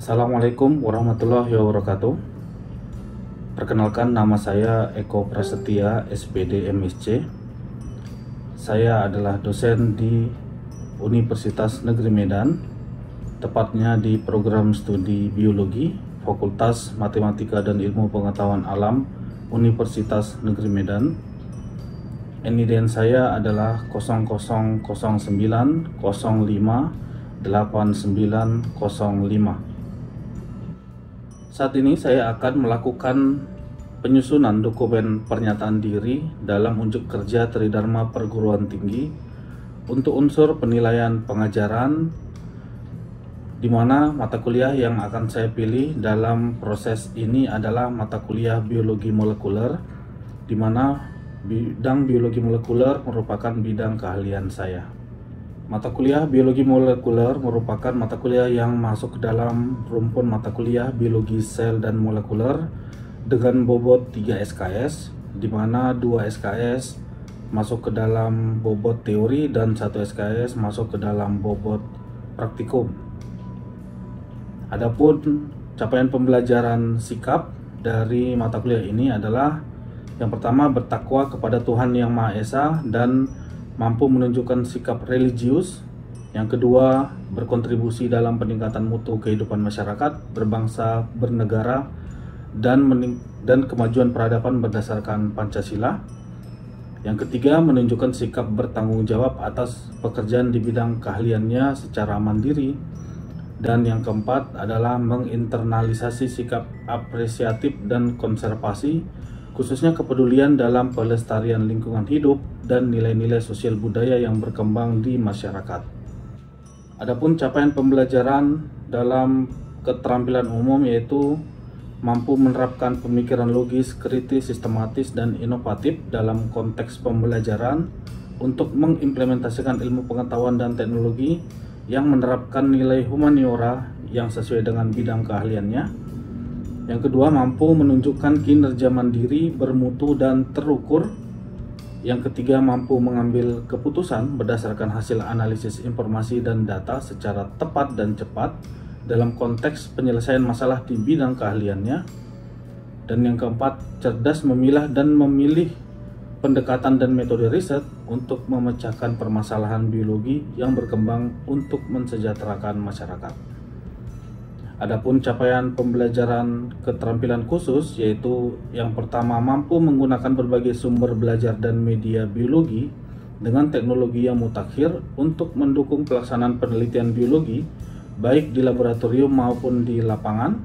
Assalamualaikum warahmatullahi wabarakatuh. Perkenalkan, nama saya Eko Prasetya, SPD MSc. Saya adalah dosen di Universitas Negeri Medan, tepatnya di program studi biologi, Fakultas Matematika dan Ilmu Pengetahuan Alam, Universitas Negeri Medan. NIDN saya adalah 0009058905. Saat ini saya akan melakukan penyusunan dokumen pernyataan diri dalam unjuk kerja Tridharma Perguruan Tinggi untuk unsur penilaian pengajaran, di mana mata kuliah yang akan saya pilih dalam proses ini adalah mata kuliah biologi molekuler, di mana bidang biologi molekuler merupakan bidang keahlian saya. Mata kuliah biologi molekuler merupakan mata kuliah yang masuk ke dalam rumpun mata kuliah biologi sel dan molekuler dengan bobot 3 SKS, di mana 2 SKS masuk ke dalam bobot teori dan 1 SKS masuk ke dalam bobot praktikum. Adapun capaian pembelajaran sikap dari mata kuliah ini adalah yang pertama, bertakwa kepada Tuhan Yang Maha Esa dan mampu menunjukkan sikap religius. Yang kedua, berkontribusi dalam peningkatan mutu kehidupan masyarakat, berbangsa, bernegara, dan kemajuan peradaban berdasarkan Pancasila. Yang ketiga, menunjukkan sikap bertanggung jawab atas pekerjaan di bidang keahliannya secara mandiri. Dan yang keempat adalah menginternalisasi sikap apresiatif dan konservasi, khususnya kepedulian dalam pelestarian lingkungan hidup dan nilai-nilai sosial budaya yang berkembang di masyarakat. Adapun capaian pembelajaran dalam keterampilan umum yaitu mampu menerapkan pemikiran logis, kritis, sistematis, dan inovatif dalam konteks pembelajaran untuk mengimplementasikan ilmu pengetahuan dan teknologi yang menerapkan nilai humaniora yang sesuai dengan bidang keahliannya. Yang kedua, mampu menunjukkan kinerja mandiri, bermutu, dan terukur. Yang ketiga, mampu mengambil keputusan berdasarkan hasil analisis informasi dan data secara tepat dan cepat dalam konteks penyelesaian masalah di bidang keahliannya. Dan yang keempat, cerdas memilah dan memilih pendekatan dan metode riset untuk memecahkan permasalahan biologi yang berkembang untuk mensejahterakan masyarakat. Adapun capaian pembelajaran keterampilan khusus yaitu yang pertama, mampu menggunakan berbagai sumber belajar dan media biologi dengan teknologi yang mutakhir untuk mendukung pelaksanaan penelitian biologi baik di laboratorium maupun di lapangan.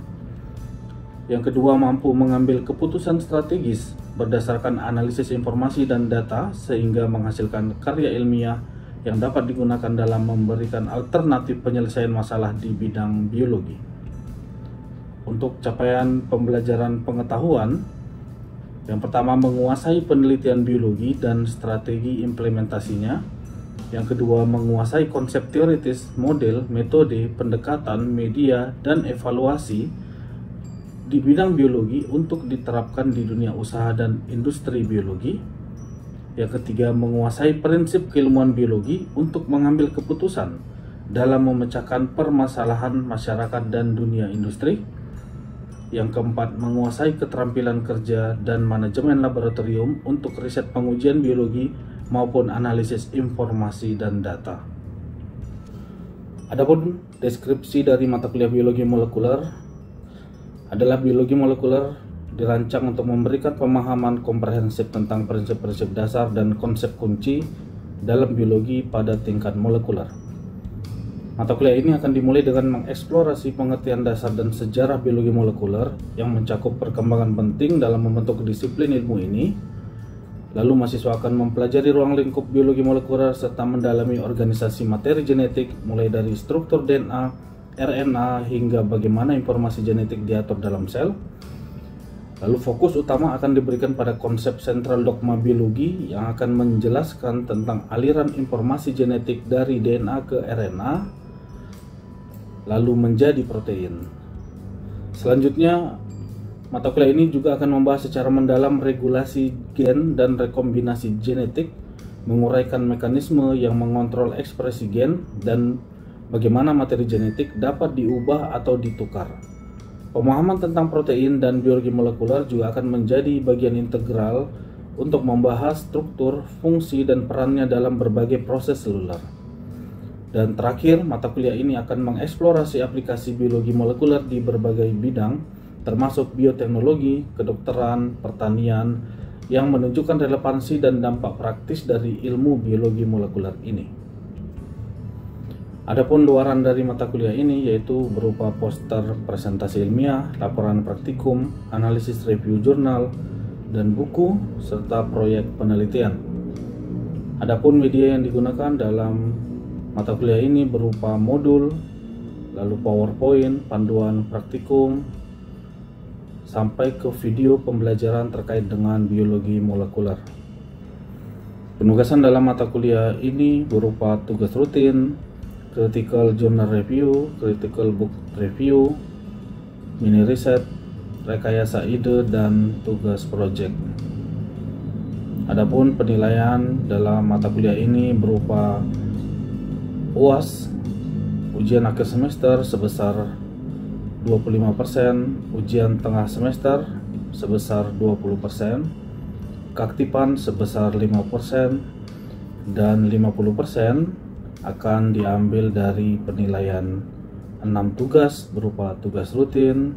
Yang kedua, mampu mengambil keputusan strategis berdasarkan analisis informasi dan data sehingga menghasilkan karya ilmiah yang dapat digunakan dalam memberikan alternatif penyelesaian masalah di bidang biologi. Untuk capaian pembelajaran pengetahuan, yang pertama, menguasai penelitian biologi dan strategi implementasinya. Yang kedua, menguasai konsep teoritis, model, metode, pendekatan, media, dan evaluasi di bidang biologi untuk diterapkan di dunia usaha dan industri biologi. Yang ketiga, menguasai prinsip keilmuan biologi untuk mengambil keputusan dalam memecahkan permasalahan masyarakat dan dunia industri. Yang keempat, menguasai keterampilan kerja dan manajemen laboratorium untuk riset pengujian biologi maupun analisis informasi dan data. Adapun deskripsi dari mata kuliah biologi molekuler adalah biologi molekuler dirancang untuk memberikan pemahaman komprehensif tentang prinsip-prinsip dasar dan konsep kunci dalam biologi pada tingkat molekuler. Mata kuliah ini akan dimulai dengan mengeksplorasi pengertian dasar dan sejarah biologi molekuler yang mencakup perkembangan penting dalam membentuk disiplin ilmu ini. Lalu mahasiswa akan mempelajari ruang lingkup biologi molekuler serta mendalami organisasi materi genetik mulai dari struktur DNA, RNA hingga bagaimana informasi genetik diatur dalam sel. Lalu fokus utama akan diberikan pada konsep sentral dogma biologi yang akan menjelaskan tentang aliran informasi genetik dari DNA ke RNA lalu menjadi protein. Selanjutnya, mata kuliah ini juga akan membahas secara mendalam regulasi gen dan rekombinasi genetik, menguraikan mekanisme yang mengontrol ekspresi gen, dan bagaimana materi genetik dapat diubah atau ditukar. Pemahaman tentang protein dan biologi molekuler juga akan menjadi bagian integral untuk membahas struktur, fungsi, dan perannya dalam berbagai proses seluler. Dan terakhir, mata kuliah ini akan mengeksplorasi aplikasi biologi molekuler di berbagai bidang, termasuk bioteknologi, kedokteran, pertanian, yang menunjukkan relevansi dan dampak praktis dari ilmu biologi molekuler ini. Adapun luaran dari mata kuliah ini yaitu berupa poster presentasi ilmiah, laporan praktikum, analisis review jurnal, dan buku, serta proyek penelitian. Adapun media yang digunakan dalam mata kuliah ini berupa modul, lalu PowerPoint, panduan praktikum, sampai ke video pembelajaran terkait dengan biologi molekuler. Penugasan dalam mata kuliah ini berupa tugas rutin, critical journal review, critical book review, mini riset, rekayasa ide, dan tugas project. Adapun penilaian dalam mata kuliah ini berupa UAS, ujian akhir semester sebesar 25%, ujian tengah semester sebesar 20%, keaktifan sebesar 5%, dan 50% akan diambil dari penilaian 6 tugas berupa tugas rutin,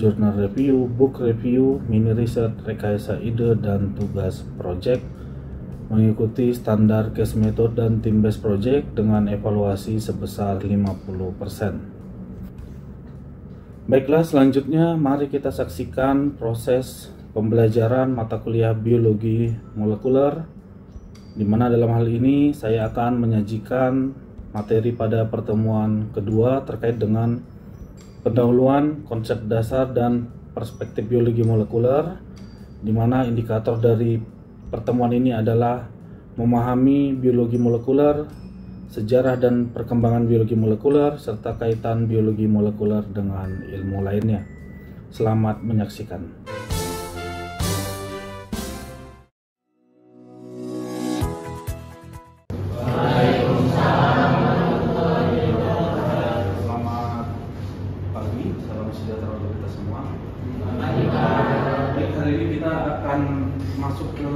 journal review, book review, mini riset, rekayasa ide, dan tugas project, mengikuti standar case method dan team based project dengan evaluasi sebesar 50%. Baiklah, selanjutnya mari kita saksikan proses pembelajaran mata kuliah biologi molekuler, di mana dalam hal ini saya akan menyajikan materi pada pertemuan kedua terkait dengan pendahuluan konsep dasar dan perspektif biologi molekuler, di mana indikator dari pertemuan ini adalah memahami biologi molekuler, sejarah dan perkembangan biologi molekuler, serta kaitan biologi molekuler dengan ilmu lainnya. Selamat menyaksikan. Masuk ke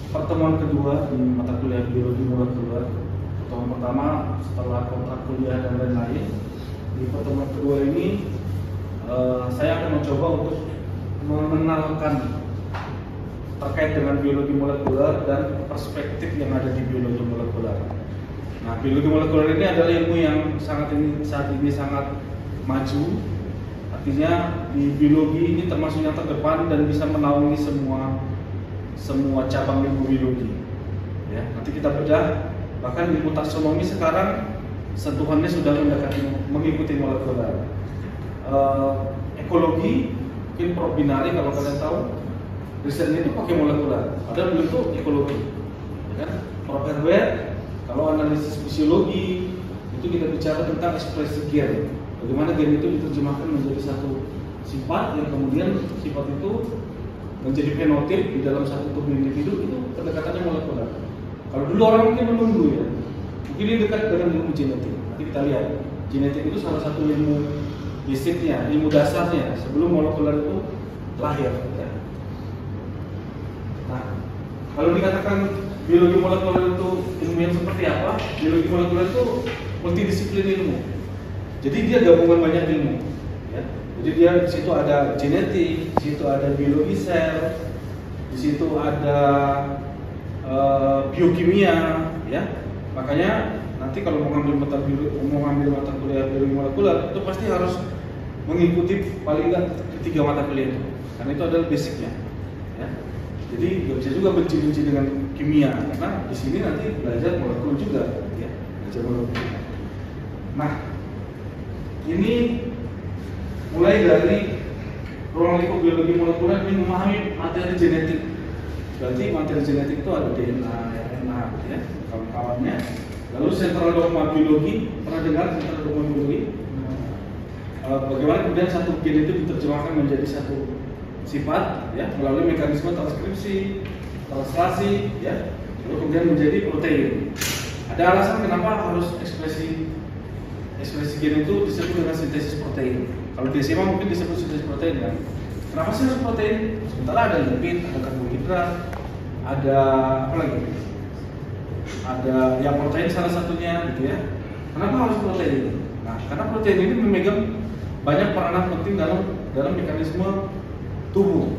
pertemuan kedua di mata kuliah biologi molekuler. Pertemuan pertama setelah kontrak kuliah dan lain-lain. Di pertemuan kedua ini saya akan mencoba untuk mengenalkan terkait dengan biologi molekuler dan perspektif yang ada di biologi molekuler. Nah, biologi molekuler ini adalah ilmu yang saat ini sangat maju. Artinya di biologi ini termasuk yang terdepan dan bisa menaungi semua cabang ilmu biologi. Ya, nanti kita bedah, bahkan ilmu taksonomi sekarang sentuhannya sudah mengikuti molekuler. Ekologi, mungkin Prof. Binari kalau kalian tahu, risetnya itu pakai molekuler. Padahal beliau itu ekologi. Ya kan? Prof. Herbert, kalau analisis fisiologi itu kita bicara tentang ekspresi gen. Bagaimana gen itu diterjemahkan menjadi satu sifat yang kemudian sifat itu menjadi fenotip di dalam satu tubuh individu, itu pendekatannya molekuler. Kalau dulu orang mungkin menunggu ya, mungkin ini dekat dengan ilmu genetik. Nanti kita lihat, genetik itu salah satu ilmu basicnya, ilmu dasarnya sebelum molekuler itu lahir. Ya. Nah, kalau dikatakan biologi molekuler itu ilmu yang seperti apa? Biologi molekuler itu multidisiplin ilmu. Jadi dia gabungan banyak ilmu, ya. Jadi dia di situ ada genetik, di situ ada biologi sel, di situ ada biokimia, ya. Makanya nanti kalau mau ngambil mata kuliah biologi molekuler itu pasti harus mengikuti paling nggak ketiga mata kuliah itu, karena itu adalah basicnya, ya. Jadi nggak bisa juga benci-benci dengan kimia, karena di sini nanti belajar molekul juga, ya. Belajar molekul. Nah, ini mulai dari ruang lingkup biologi molekuler ini memahami materi genetik. Berarti materi genetik itu ada DNA, RNA, ya, kawan-kawannya. Lalu sentral dogma biologi, pernah dengar sentral dogma biologi? Bagaimana kemudian satu gen itu diterjemahkan menjadi satu sifat, ya, melalui mekanisme transkripsi, translasi, ya, lalu kemudian menjadi protein. Ada alasan kenapa harus ekspresi gen itu disebut dengan sintesis protein. Kalau di SMA mungkin disebut sintesis protein kan. Kenapa sih harus protein? Sementara ada lipid, ada karbohidrat, ada apa lagi? Ada yang protein salah satunya gitu ya. Kenapa harus protein? Nah, karena protein ini memegang banyak peranan penting dalam mekanisme tubuh.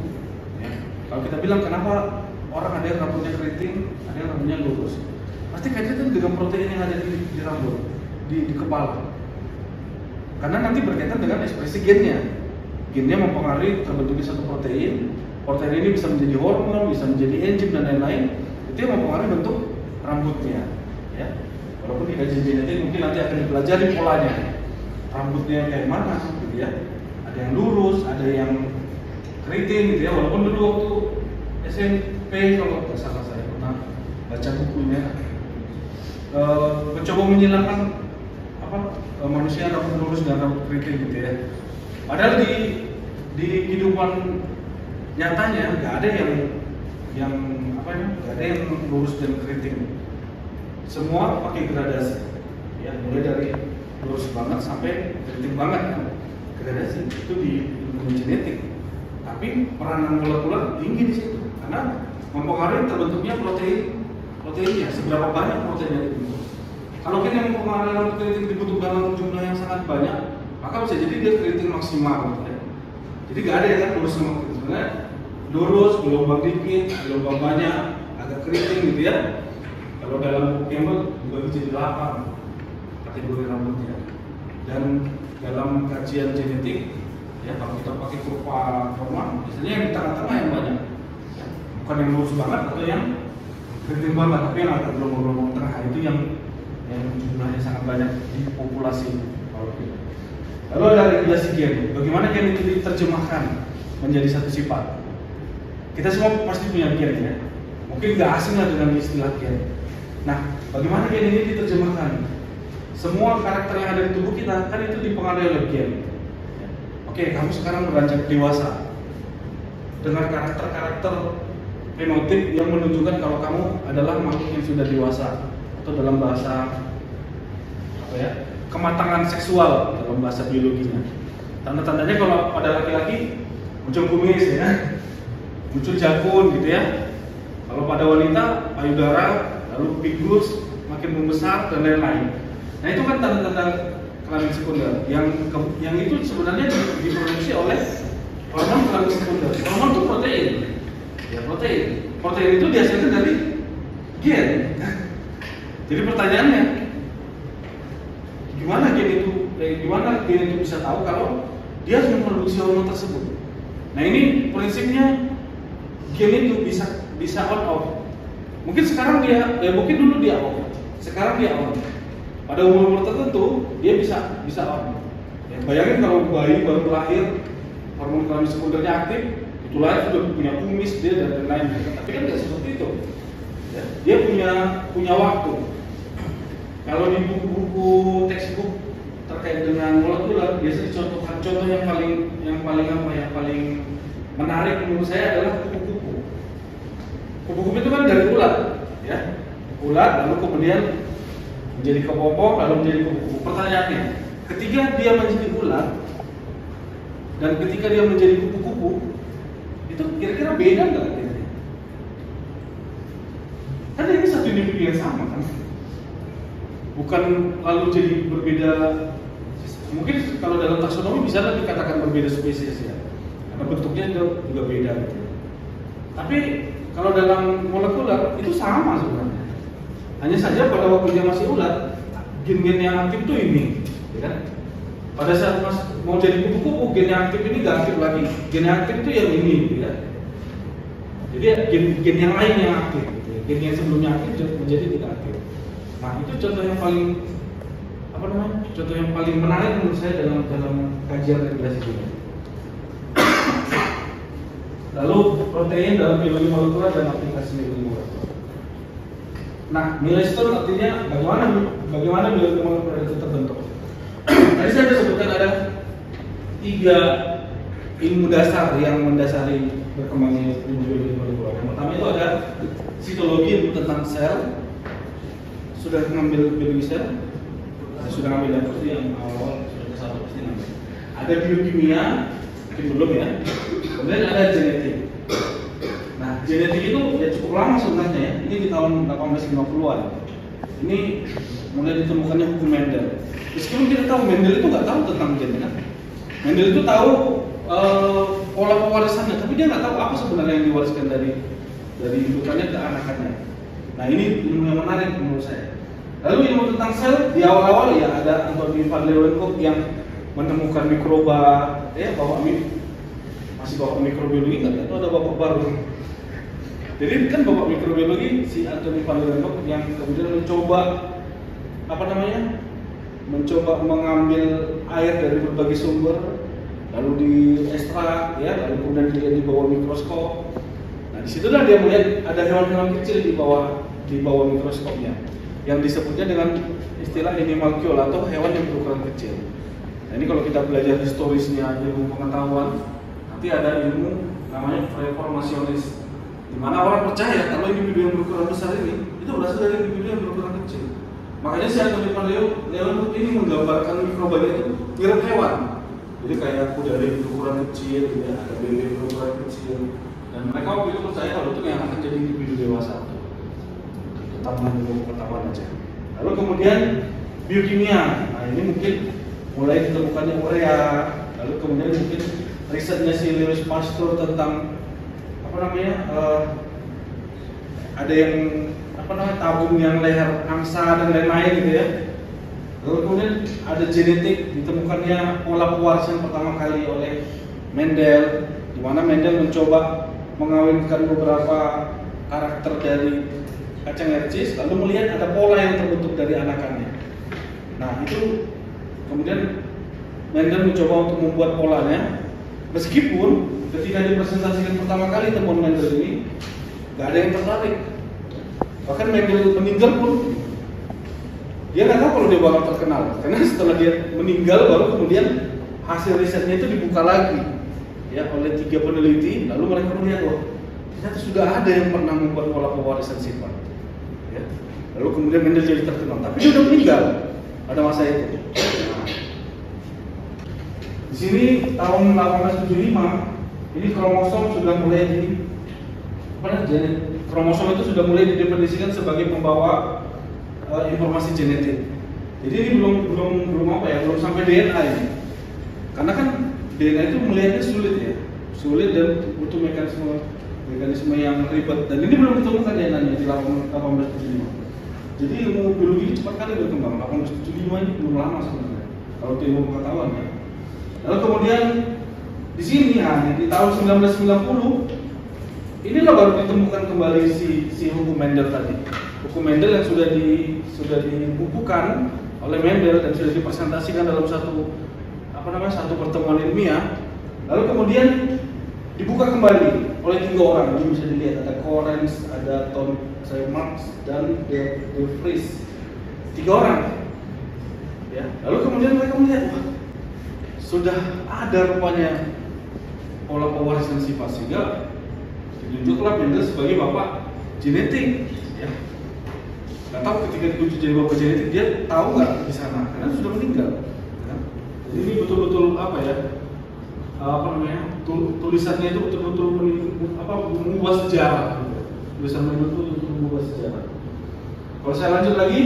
Ya. Kalau kita bilang kenapa orang ada yang rambutnya keriting, ada yang rambutnya lurus, pasti kaitannya dengan protein yang ada di rambut, di kepala. Karena nanti berkaitan dengan ekspresi gennya. Gennya mempengaruhi terbentuknya satu protein. Protein ini bisa menjadi hormon, bisa menjadi enzim dan lain-lain. Itu yang mempengaruhi bentuk rambutnya. Ya. Walaupun di kajian genetik mungkin nanti akan dipelajari polanya. Rambutnya kayak mana, gitu ya. Ada yang lurus, ada yang keriting, gitu ya. Walaupun dulu waktu SMP kalau nggak salah saya pernah baca bukunya, mencoba menghilangkan manusia rambut lurus dan rambut keriting, gitu ya. Padahal di kehidupan nyatanya nggak ada yang nggak ada yang lurus dan keriting. Semua pakai gradasi, ya, mulai dari lurus banget sampai keriting banget kan. Gradasi itu di ilmu genetik. Tapi peranan molekuler tinggi di situ karena mempengaruhi terbentuknya proteinnya, seberapa banyak proteinnya dibentuk. Kalau kita yang mempengaruhi rambut keriting dibentuk dalam jumlah yang sangat banyak, maka bisa jadi dia keriting maksimal, gitu ya. Jadi nggak ada yang kan lurus sama keriting. Sebenarnya lurus, gelombang dikit, gelombang banyak, agak keriting, gitu ya. Kalau dalam Campbell juga bisa 8 kategori rambutnya. Dan dalam kajian genetik, ya kalau kita pakai kurva Roman, biasanya yang di tengah-tengah yang banyak, ya. Bukan yang lurus banget atau yang keriting banget, tapi yang agak gelombang-gelombang tengah itu yang jumlahnya sangat banyak di populasi. Lalu ada regulasi gen. Bagaimana gen itu diterjemahkan menjadi satu sifat? Kita semua pasti punya gen ya. Mungkin nggak asing lah dengan istilah gen. Nah, bagaimana gen ini diterjemahkan? Semua karakter yang ada di tubuh kita kan itu dipengaruhi oleh gen. Oke, kamu sekarang beranjak dewasa dengan karakter-karakter fenotip yang menunjukkan kalau kamu adalah makhluk yang sudah dewasa, atau dalam bahasa kematangan seksual dalam bahasa biologinya. Tanda-tandanya kalau pada laki-laki muncul kumis ya, muncul jakun gitu ya. Kalau pada wanita payudara, lalu pinggul makin membesar dan lain-lain. Nah itu kan tanda-tanda kelamin sekunder yang itu sebenarnya diproduksi oleh hormon kelamin sekunder. Hormon itu protein, ya protein itu dihasilkan dari gen. Jadi pertanyaannya, gimana gen itu bisa tahu kalau dia harus memproduksi hormon tersebut? Nah ini prinsipnya gen itu bisa on off. Mungkin sekarang mungkin dulu dia off, sekarang dia on. Pada umur tertentu dia bisa on. Ya, bayangin kalau bayi baru lahir, hormon kelamin sekundernya aktif, itu lahir sudah punya kumis dia dan lain-lain. Tapi kan nggak seperti itu. Ya, dia punya waktu. Kalau di buku-buku textbook terkait dengan molekuler, biasanya dicontohkan contoh yang paling menarik menurut saya adalah kupu-kupu. Kupu-kupu itu kan dari ulat, ya. Ulat lalu kemudian menjadi kepompong lalu menjadi kupu-kupu. Pertanyaannya, ketika dia menjadi ulat dan ketika dia menjadi kupu-kupu, itu kira-kira beda nggak? Kan ini satu individu yang sama kan? Bukan lalu jadi berbeda. Mungkin kalau dalam taksonomi bisa dikatakan berbeda spesies ya, karena bentuknya juga beda gitu. Tapi kalau dalam molekuler itu sama sebenarnya. Hanya saja pada waktu dia masih ulat, gen-gen yang aktif itu ini, ya kan? Pada saat mau jadi kupu-kupu, gen yang aktif ini nggak aktif lagi. Gen yang aktif itu yang ini, ya. Jadi gen yang lain yang aktif, gen yang sebelumnya aktif menjadi tidak aktif. Nah itu contoh yang paling menarik menurut saya dalam kajian regulasi genetik. Lalu protein dalam biologi molekuler dan aplikasi biologi molekuler. Nah, nilai Stone artinya bagaimana biologi molekuler itu terbentuk. Tadi saya sudah sebutkan ada 3 ilmu dasar yang mendasari berkembangnya ilmu biologi molekuler. Yang pertama itu ada sitologi, ilmu tentang sel. sudah ngambil biologi sel, sudah ngambil yang pasti yang awal sudah ke satu pasti ngambil. Ada biokimia, mungkin belum ya. Kemudian ada genetik. Nah, genetik itu ya cukup lama sebenarnya ya. Ini di tahun 1850-an. Ini mulai ditemukannya hukum Mendel. Meskipun kita tahu Mendel itu nggak tahu tentang gen kan. Mendel itu tahu pola pewarisannya, tapi dia nggak tahu apa sebenarnya yang diwariskan dari indukannya ke anakannya. Nah, ini ilmu yang menarik menurut saya. Lalu ilmu tentang sel di awal-awal ya ada Anthony van Leeuwenhoek yang menemukan mikroba, ya bawa masih bawa mikrobiologi nggak? Itu ada bapak baru. Jadi kan bapak mikrobiologi si Anthony van Leeuwenhoek yang kemudian mencoba mengambil air dari berbagai sumber, lalu diekstrak, ya, lalu kemudian dia di bawah mikroskop. Nah, disitulah dia melihat ada hewan-hewan kecil di bawah mikroskopnya, yang disebutnya dengan istilah animalcule atau hewan yang berukuran kecil. Nah, ini kalau kita belajar historisnya ilmu pengetahuan, nanti ada ilmu namanya reformasionis, di mana orang percaya kalau individu yang berukuran besar ini itu berasal dari individu yang berukuran kecil. Makanya si Anthony van Leeuwenhoek ini menggambarkan mikrobanya itu mirip hewan. Jadi kayak kuda berukuran kecil, ada bebek berukuran kecil, dan mereka waktu itu percaya kalau itu yang akan jadi individu dewasa. Tambahan ilmu pengetahuan aja. Lalu kemudian biokimia. Nah, ini mungkin mulai ditemukannya urea. Lalu kemudian mungkin risetnya si Louis Pasteur tentang ada yang tabung yang leher angsa dan lain-lain gitu ya. Lalu kemudian ada genetik, ditemukannya pola pewarisan pertama kali oleh Mendel, di mana Mendel mencoba mengawinkan beberapa karakter dari kacang hercis, lalu melihat ada pola yang terbentuk dari anakannya. Nah, itu kemudian Mendel mencoba untuk membuat polanya, meskipun ketika dipresentasikan pertama kali temuan Mendel ini nggak ada yang tertarik. Bahkan Mendel meninggal pun dia nggak tahu kalau dia bakal terkenal, karena setelah dia meninggal baru kemudian hasil risetnya itu dibuka lagi ya oleh 3 peneliti, lalu mereka melihat ternyata sudah ada yang pernah membuat pola pewarisan sifat ya. Lalu kemudian Mendel jadi terkenal, tapi dia sudah meninggal pada masa itu. Nah, di sini tahun 1875 ini kromosom sudah mulai kromosom itu sudah mulai didefinisikan sebagai pembawa informasi genetik. Jadi ini belum sampai DNA ini. Karena kan DNA itu melihatnya sulit dan butuh mekanisme yang ribet. Dan ini belum ditemukan DNA-nya di 1875. Jadi ilmu biologi ini cepat kali berkembang. 1875 ini belum lama sebenarnya. Kalau ilmu pengetahuan ya. Lalu kemudian di sini di tahun 1990 inilah baru ditemukan kembali si hukum Mendel tadi. Hukum Mendel yang sudah dibukukan oleh Mendel dan sudah dipresentasikan dalam satu pertemuan ilmiah. Lalu kemudian dibuka kembali oleh 3 orang. Ini bisa dilihat ada Correns, ada Tom Marx dan De Vries. 3 orang. Ya. Lalu kemudian mereka melihat sudah ada rupanya pola pewarisan sifat, sehingga ditunjuklah Mendel sebagai bapak genetik. Ya. Nggak tahu ketika ditunjuk jadi bapak genetik dia tahu nggak di sana karena sudah meninggal. Ya. Jadi ini betul-betul tulisannya itu betul-betul mengubah sejarah. Tulisan Mendel itu betul mengubah sejarah. Kalau saya lanjut lagi,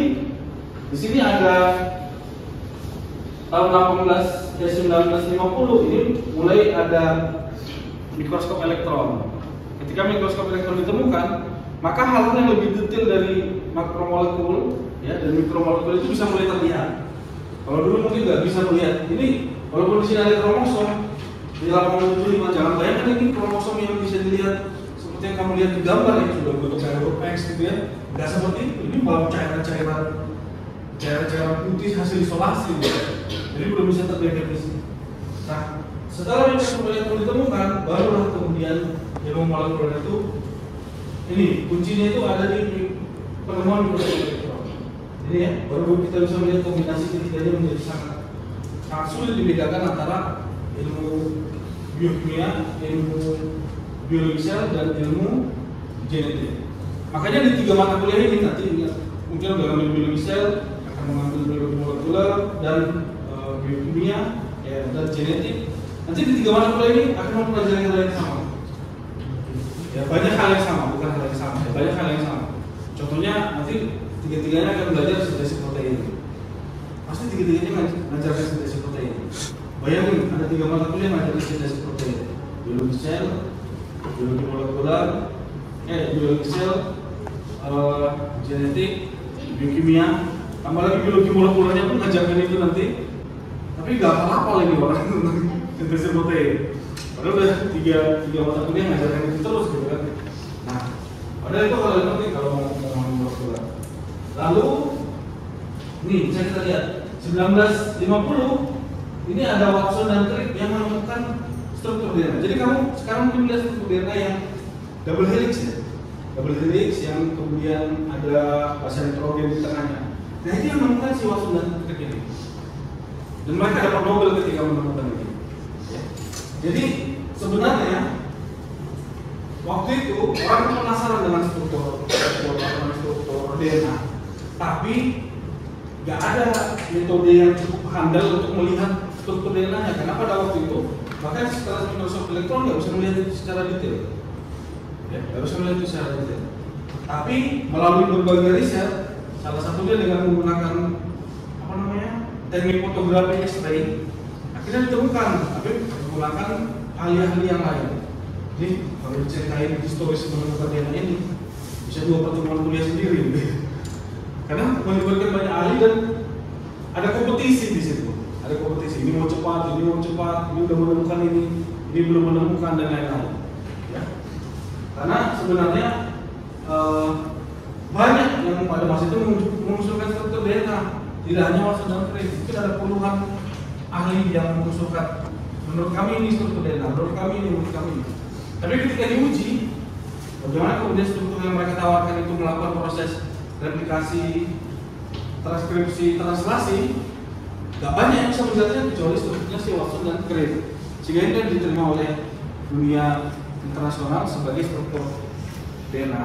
di sini ada tahun 1950 ini mulai ada mikroskop elektron. Ketika mikroskop elektron ditemukan, maka hal-hal yang lebih detail dari makromolekul ya dan mikromolekul itu bisa mulai terlihat. Kalau dulu mungkin nggak bisa melihat. Ini walaupun di sini ada kromosom di 875, jangan bayangkan ini kromosom yang bisa dilihat seperti yang kamu lihat di gambar yang sudah bentuk huruf X gitu ya. Nggak seperti itu. Ini baru cairan putih hasil isolasi gitu. Jadi belum bisa terdeteksi. Nah, setelah mikroskop elektron ditemukan, barulah kemudian ilmu molekuler itu ini kuncinya itu ada di penemuan mikroskop elektron. Ini ya, baru kita bisa melihat kombinasi ketiganya menjadi sangat sulit dibedakan antara ilmu biokimia, ilmu biologi sel dan ilmu genetik. Makanya di 3 mata kuliah ini nanti berpikir dalam biologi sel akan mengambil biologi molekuler dan biokimia dan genetik. Nanti di 3 mata kuliah ini akan mempelajari hal yang sama. Ya, banyak hal yang sama, bukan hal yang sama. Ya, banyak hal yang sama. Contohnya nanti 3-3-nya akan belajar sintesa protein. Pasti 3-3-nya mengajarkan sintesa protein. Bayangin ada 3 mata kuliah yang mengajarkan sintesa protein. Biologi sel, biologi molekuler, biologi sel, genetik, biokimia, tambah lagi biologi molekulernya pun ngajarkan itu nanti. Tapi nggak apa-apa ini orang tentang sintesa protein. Padahal udah tiga mata kuliah ngajarkan itu terus gitu kan. Nah, padahal itu hal yang penting kalau mau ngomongin molekuler. Lalu, nih bisa kita lihat 1950 ini ada Watson dan Crick yang menemukan struktur DNA. Jadi kamu sekarang mungkin lihat struktur DNA yang double helix ya, double helix yang kemudian ada basa nitrogen di tengahnya. Nah itu yang menemukan si Watson dan Crick ini. Dan mereka dapat Nobel ketika menemukan ini. Ya. Jadi sebenarnya waktu itu orang penasaran dengan struktur DNA, tapi nggak ada metode yang cukup handal untuk melihat struktur DNA-nya. Karena pada waktu itu bahkan setelah mikroskop elektron nggak bisa melihat itu secara detail, ya, nggak bisa melihat itu secara detail. Tapi melalui berbagai riset, salah satunya dengan menggunakan apa namanya teknik fotografi X-ray, akhirnya ditemukan, tapi menggunakan ahli-ahli yang lain. Ini kalau diceritain historis menemukan DNA ini bisa 2 pertemuan kuliah sendiri, karena melibatkan banyak ahli dan ada kompetisi di situ. Ada kompetisi, ini mau cepat, ini udah menemukan ini belum menemukan dan lain-lain. Ya. Karena sebenarnya banyak yang pada masa itu mengusulkan struktur DNA. Tidak hanya Watson dan Crick, mungkin ada puluhan ahli yang mengusulkan menurut kami ini struktur DNA, menurut kami ini. Tapi ketika diuji, bagaimana kemudian struktur yang mereka tawarkan itu melakukan proses replikasi, transkripsi, translasi, gak banyak yang bisa menjelaskan kecuali strukturnya si Watson dan Crick. Sehingga ini diterima oleh dunia internasional sebagai struktur DNA.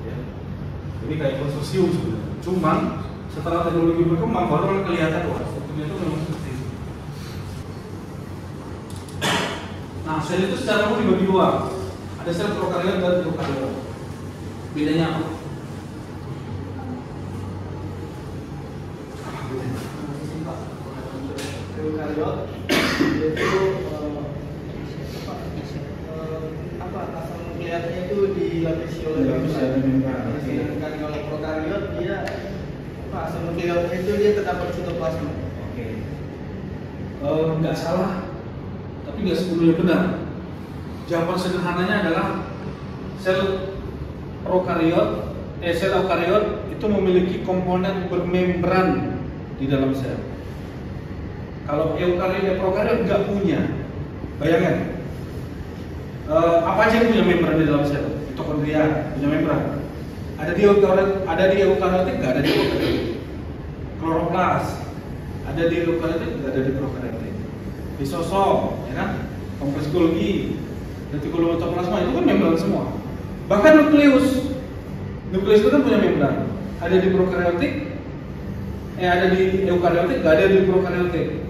Ya. Ini kayak konsorsium sebenarnya. Cuman setelah teknologi berkembang baru kelihatan wah strukturnya itu memang seperti itu. Nah, sel itu secara umum dibagi 2. Ada sel prokariot dan eukariot. Bedanya apa? Eukariot itu asal nukleatnya itu dilapisi oleh membran. Sedangkan kalau prokariot dia asal nukleatnya itu dia terdapat sitoplasma. Oke. Nggak salah, tapi nggak sepenuhnya benar. Jawaban sederhananya adalah sel sel eukariot itu memiliki komponen bermembran di dalam sel. Kalau prokariot nggak punya. Bayangkan, apa aja yang punya membran di dalam sel? Mitokondria punya membran. Ada di eukariotik, nggak ada di prokariotik. Kloroplas ada di eukariotik, nggak ada di prokariotik. Lisosom, ya kan? Kompleks Golgi, retikulum cytoplasma itu kan membran semua. Bahkan nukleus itu kan punya membran. Ada di prokariotik, ada di eukariotik, nggak ada di prokariotik.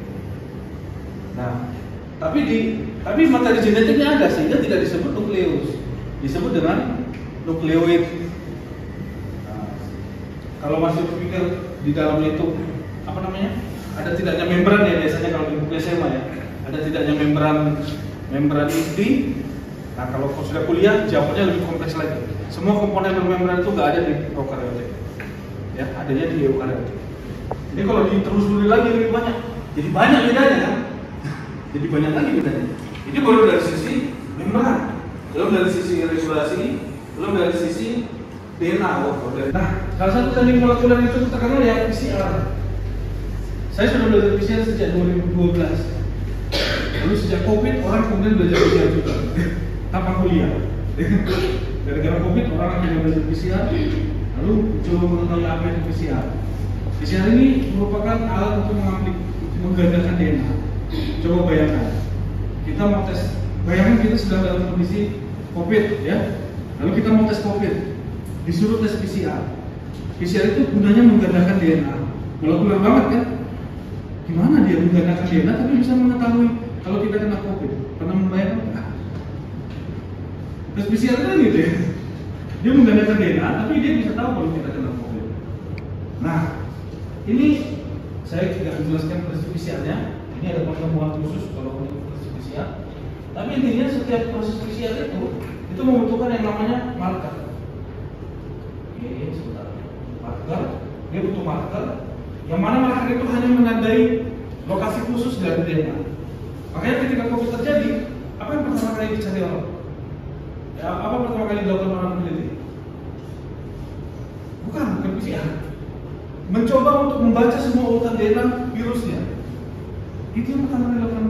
Nah, tapi materi genetiknya ada sehingga tidak disebut nukleus, disebut dengan nukleoid. Nah, kalau masih berpikir di dalamnya itu apa namanya? Ada tidaknya membran ya biasanya kalau di buku SMA ya. Ada tidaknya membran inti. Nah, kalau sudah kuliah jawabannya lebih kompleks lagi. Semua komponen bermembran itu nggak ada di prokariotik. Ya, adanya di eukariotik. Jadi kalau ditelusuri lagi lebih banyak. Jadi banyak bedanya kan? Jadi banyak lagi bedanya. Ini baru dari sisi membran, belum dari sisi regulasi, belum dari sisi DNA. Nah, salah satu teknik molekuler itu terkenal ya PCR. Saya sudah belajar PCR sejak 2012. Lalu sejak COVID orang kemudian belajar PCR juga tanpa kuliah. Gara-gara COVID orang akhirnya belajar PCR, lalu coba mengetahui apa itu PCR. PCR ini merupakan alat untuk menggandakan DNA. Coba bayangkan, kita mau tes, bayangkan kita sedang dalam kondisi COVID ya, lalu kita mau tes COVID, disuruh tes PCR. PCR itu gunanya menggandakan DNA. Molekuler banget kan? Gimana dia menggandakan DNA tapi bisa mengetahui kalau kita kena COVID? Pernah membayangkan nggak? Tes PCR kan gitu ya. Dia menggandakan DNA tapi dia bisa tahu kalau kita kena COVID. Nah, ini saya tidak menjelaskan proses PCR-nya. Ini ada pertemuan khusus kalau untuk proses PCR. Tapi intinya setiap proses PCR itu membutuhkan yang namanya marker. Oke, sebentar. Marker, dia butuh marker. Yang mana marker itu hanya menandai lokasi khusus dari DNA. Makanya ketika COVID terjadi, apa yang pertama kali dicari orang? Ya, apa pertama kali dilakukan orang peneliti? Bukan PCR. Mencoba untuk membaca semua urutan DNA virusnya. Itu yang pertama kali dilakukan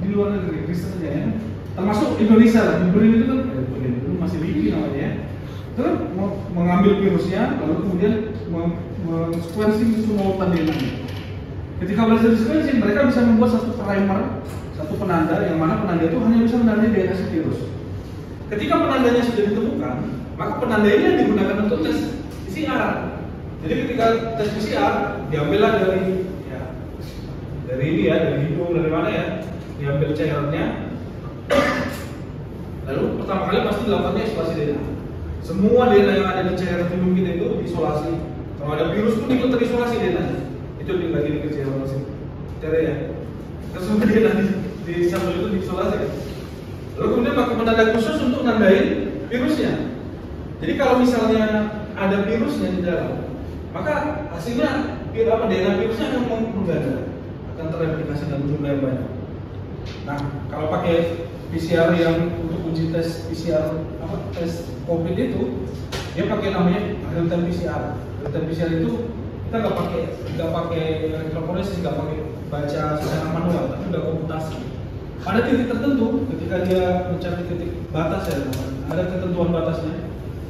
di luar negeri, risetnya ya. Termasuk Indonesia lah. Di Brin itu kan, itu masih LIPI namanya ya. Terus mengambil virusnya, lalu kemudian men-sequencing semua urutan DNA. Ketika belajar di sequencing, mereka bisa membuat satu primer, satu penanda, yang mana penanda itu hanya bisa menandai DNA si virus. Ketika penandanya sudah ditemukan, maka penanda ini yang digunakan untuk tes PCR. Jadi ketika tes PCR, diambillah dari ini ya, dari hidung, dari mana ya, diambil cairannya. Lalu pertama kali pasti dilakukannya isolasi DNA. Semua DNA yang ada di cairan hidung kita itu diisolasi. Kalau ada virus pun ikut terisolasi DNA. Itu lagi dikerjain masih cara ya. Terus kemudian di sampel itu diisolasi. Lalu kemudian pakai penanda khusus untuk nandain virusnya. Jadi kalau misalnya ada virusnya di dalam, maka hasilnya DNA virusnya akan mengganda, akan terreplikasi dalam jumlah yang banyak. Nah, kalau pakai PCR yang untuk uji tes PCR tes COVID itu, dia pakai namanya real time PCR. Real time PCR itu kita nggak pakai elektroforesis, nggak pakai baca secara manual, tapi udah komputasi. Pada titik tertentu, ketika dia mencapai titik batas ya, ada ketentuan batasnya.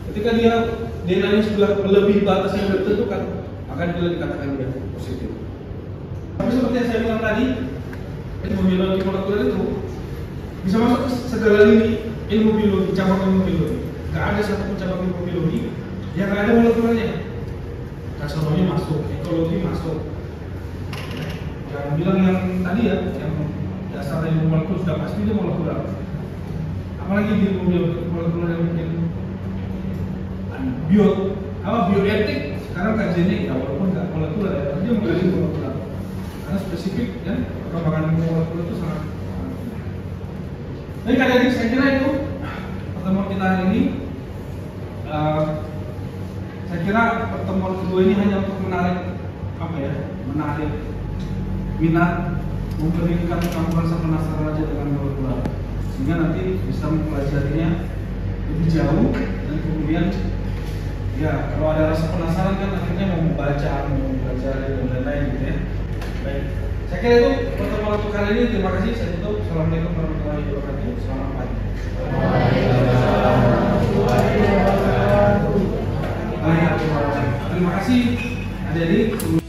Ketika dia DNA-nya sudah melebihi batas yang ditentukan, maka dia dikatakan dia positif. Tapi seperti yang saya bilang tadi, ilmu biologi molekuler itu bisa masuk ke segala lini ilmu biologi, cabang ilmu biologi. Gak ada satu cabang ilmu biologi yang gak ada molekulernya. Taksonomi masuk, ekologi masuk. Yang bilang yang tadi ya, yang dasar ilmu molekul sudah pasti dia molekuler. Apalagi di ilmu biologi molekuler yang mungkin bioetik sekarang kajiannya ya walaupun nggak molekuler ya, tapi dia mengkaji molekuler karena spesifik ya, perkembangan molekuler itu sangat. Jadi adik-adik saya kira itu pertemuan kita hari ini. Saya kira pertemuan kedua ini hanya untuk menarik minat, memberikan kamu rasa penasaran aja dengan molekuler, sehingga nanti bisa mempelajarinya lebih jauh dan kemudian ya kalau ada rasa penasaran kan akhirnya mau membaca, mau mempelajari dan lain-lain gitu ya. Baik, saya kira itu pertemuan untuk kali ini. Terima kasih, saya tutup. Assalamualaikum warahmatullahi wabarakatuh. Selamat pagi. Terima kasih adik-adik.